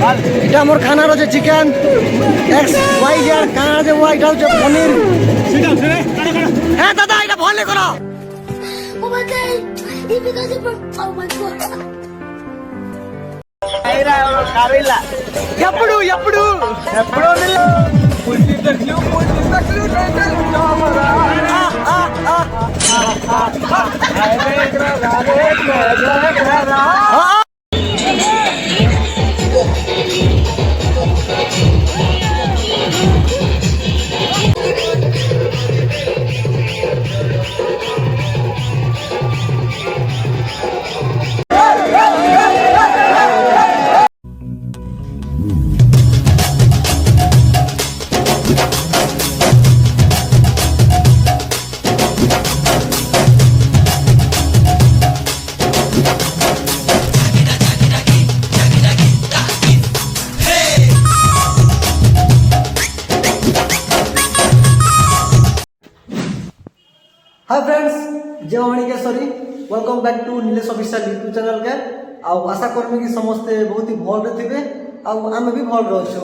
এটা আমার খানার হচ্ছে চিকেন এক্স ওয়াই আর খানার যে ওয়াইটা হচ্ছে পনির। হ্যাঁ দাদা এটা ভালো করো। Oh my god! He because it from oh my god! ఎప్పుడు ఎప్పుడు ఎప్పుడు hi friends Jai Manikeshwari welcome back to Nilesh official YouTube channel के आशा करमी कि समस्ते बहुत ही भल थे आम भी भल रही।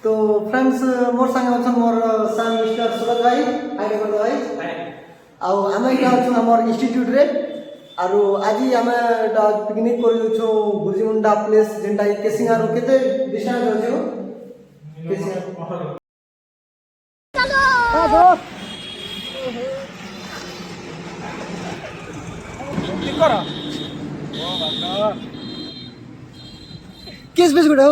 तो फ्रेंड्स मोर संगे अच्छा मोर साम मिस्टर सूरज भाई हाय देखो भाई आम यहाँ अच्छे आम इन्स्टिट्यूट रे आरो आज आम पिकनिक कर गुरुजीमुंडा प्लेस जेनटा केसिंगार केते डिस्टेंस अछि केसिंगार किस बिस्कुट हो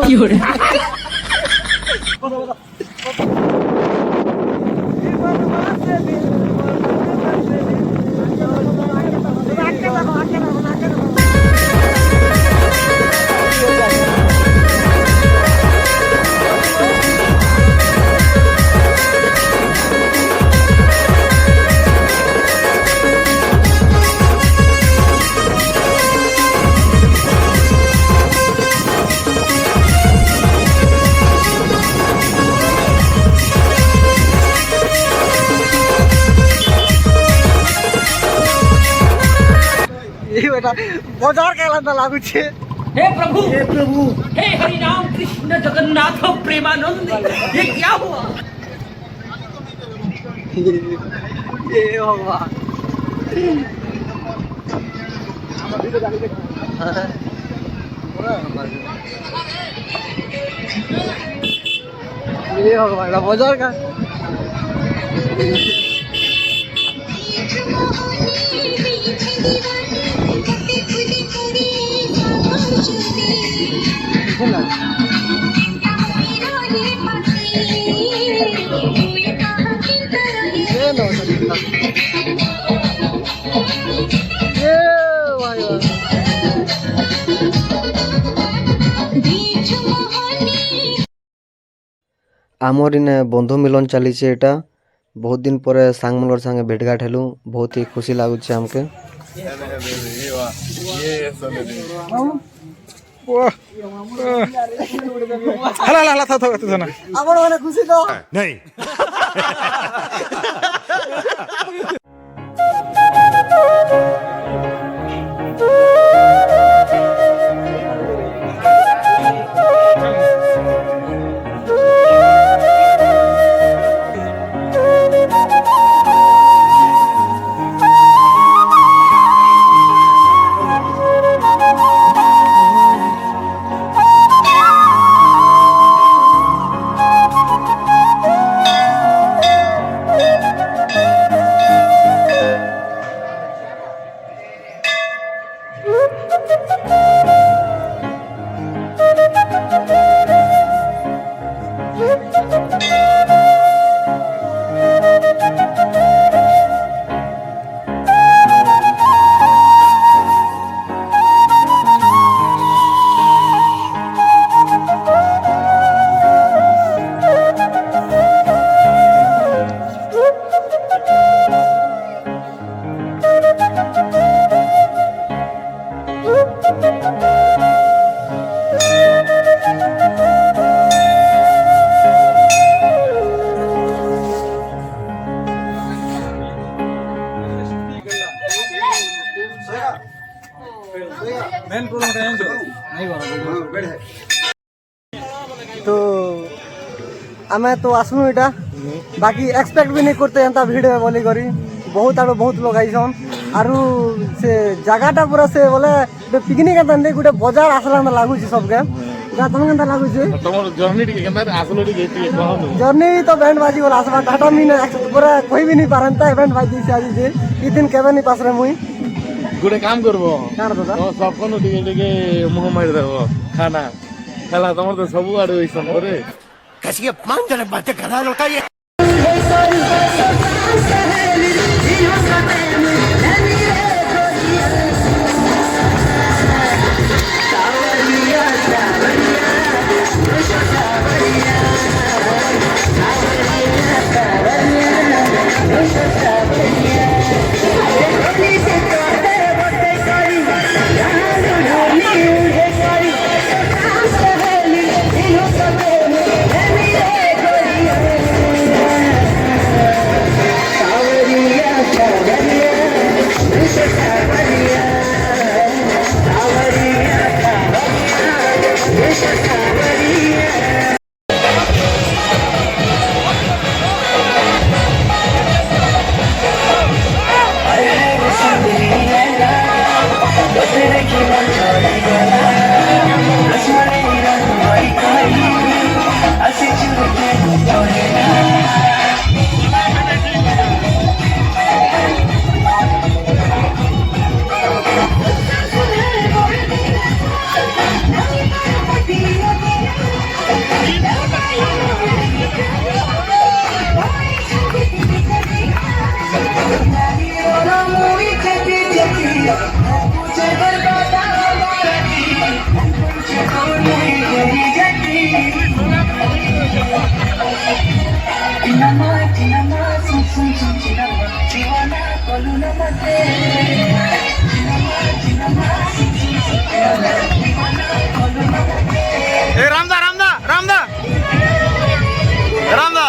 बाजार कहलाता लागू छे। हे प्रभु हे हरि राम कृष्ण जगन्नाथ प्रेमानंद ये क्या हुआ? ये हुआ ये होगा बाजार का आमर इन बंधु मिलन चली एटा बहुत दिन पर सांग मनर संगे भेटघाट हेलु बहुत ही खुशी लगुच हमके। खुशी तो नहीं मेन प्रॉब्लम नहीं तो आमे तो आसनु इटा बाकी एक्सपेक्ट भी नहीं करते एंता भीड़ है बोली करी बहुत आड़ो बहुत लोग आइसन आरु से जगहटा पूरा से बोले पिकनिक एंता नहीं गोटे बाजार आसला लागू सबके तुम केंता लागू तमर जर्नी टिके केना आसलो टिके कहनु जर्नी तो बैंड बाजी वाला आसवा टाटा मीन पूरा कोई भी नहीं पारंता बैंड बाजी से आज जे ई दिन केबे नहीं पास रे मुई गुडे काम करबो काण दादा तो सब कोन टिके टिके मुह मार देबो खाना खाला तमर तो सब आडो होइसन रे कैसी अपमानजनक बातें कर रहा है लड़का ये रामदा रामदा रामदा रामदा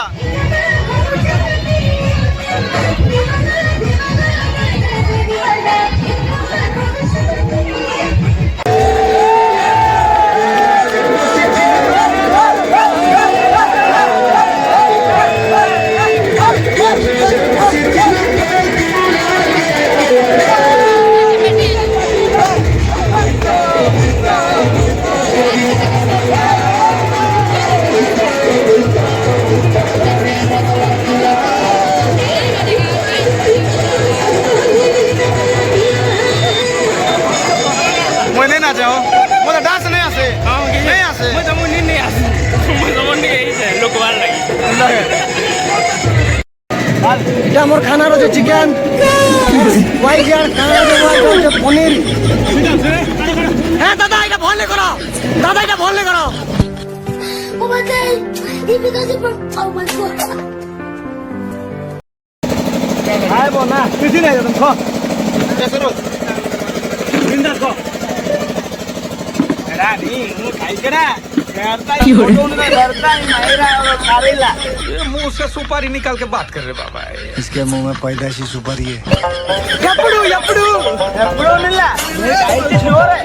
এটা আমার খানার হচ্ছে চিকেন হোয়াইট আর খানার হচ্ছে পনির হ্যাঁ দাদা এটা ভরলে করো দাদা এটা ভরলে করো Oh my god! He because he broke. Oh my god! খাইব না কিছু নাই তুমি খা बिंदास को एडा नी मु खाइकेना करता ही फोटो न करता ही मायरा और खारेला ये मुंह से सुपारी निकाल के बात कर रहे बाबा इसके मुंह में पैदाशी सुपारी है ఎప్పుడు ఎప్పుడు ఎప్పుడు నిల్లా నీ కాయితే జోరే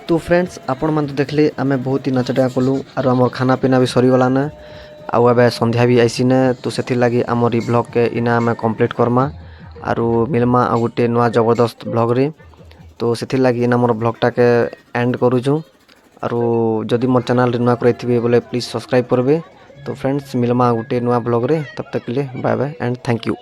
तो फ्रेंड्स आपण मन तो देखले आमे बहुत ही नचटा कलु और आम खाना पीना भी सरीगला ना आउ ए संध्या भी आईसी ने तो से लगी आमर ब्लॉग के इना आम कंप्लीट करमा और मिलमा आ गोटे नुआ जबरदस्त ब्लॉग रे तो से लगी इन मोर ब्लॉगटा के एंड करूँ और जदि मोर चैनल नुआ करे बोले प्लीज सब्सक्राइब करबे। तो फ्रेंड्स मिलमा गोटे नुआ ब्लॉग रे तब तक के लिए bye bye and thank you.